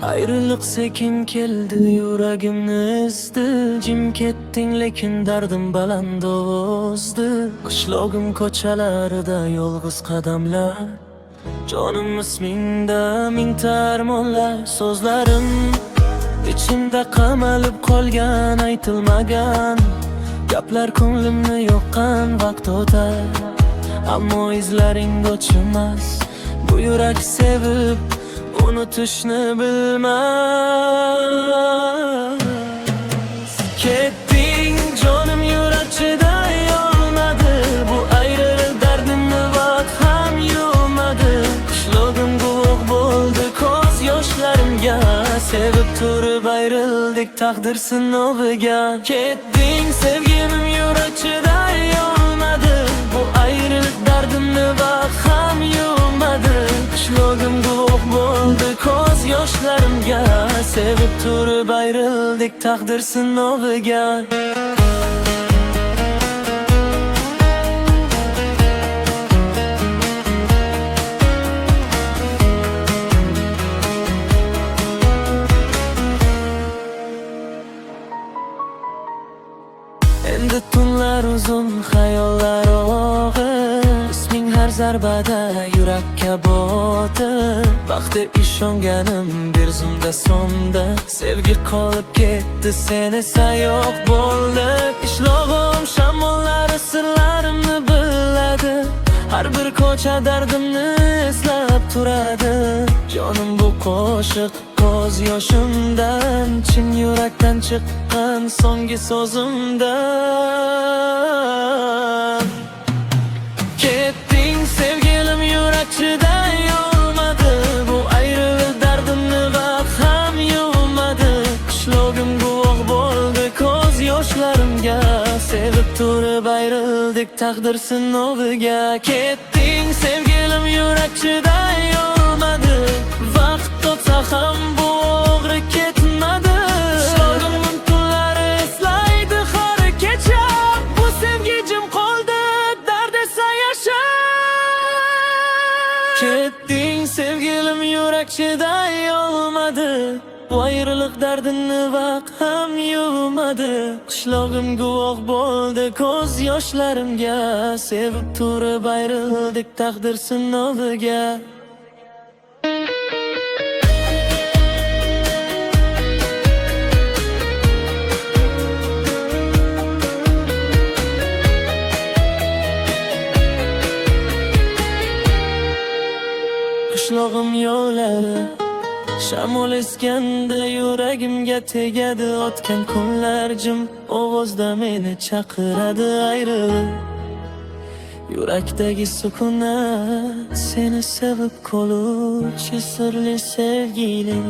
Ayrılık sekin keldi, yuragimni ezdi. Jim ketding lekin dardim baland ovozdi. Qishlog'im ko'chalarida yolg'iz qadamlar, jonim ismingda ming tarmonlar. So'zlarim ichimda qamalib qolgan, aytilmagan gaplar ko'nglimni yoqqan. Vaqt o'tar, ammo izlaring o'chmas. Bu yurak sevib unutishni bilmas. Ketding jonim, yurak chiday olmadi. Bu ayrılık dardimni vaqt ham yuvmadi. Qishlog'im guvoh bo'ldi ko'z yoshlarimga. Sevib turib ayrildik taqdir sinoviga. Ketding sevgilim, yurak chiday olmadi. Bu ayrılık dardimni vaqt ham yuvmadi. Qishlog'im guvoh bo'ldi ko'z yoshlarimga. Sevib turib ayrildik taqdir sinoviga. Endi tunlar uzun, xayollar og'ir. Isming har zarbada yurakka botir. Vaqtga ishonganim bir zumda so'ndi. Sevgi qolib ketdi, sen esa yo'q bo'ldi. Qishlog'im shamollari sirlarimni biladi. Har bir ko'cha dardimni eslab turadi. Jonim bu qo'shiq ko'z yoshimdan, chin yurakdan chiqqan so'nggi so'zimdan. Ketding sevgilim, yurak chiday olmadi. Bu ayrılık dardimni vaqt ham yuvmadi. Qishlog'im guvoh bo'ldi ko'z yoshlarimga. Sevib turib ayrildik taqdir sinoviga. Ketding sevgilim, yurak chiday olmadi. Vaqt o'tsa ham bu o'g'ri ketmadi. Qishlog'imning tunlari eslaydi har kecha. Bu sevgi jim qoldi, dard esa yashar. Ketding sevgilim, yurak chiday olmadi. Bu ayrılık dardini vaqt ham yuvmadi. Qishlog'im guvoh bo'ldi ko'z yoshlarimga. Sevib turib ayrildik taqdir sinoviga. Qishlog'im yo'llari shamol eskanda yuragimga tegadi. O'tgan kunlar jim ovozda meni chaqiradi. Ayrılık yurakdagi sukunat, seni sevib qoluvchi sirli sevgilim.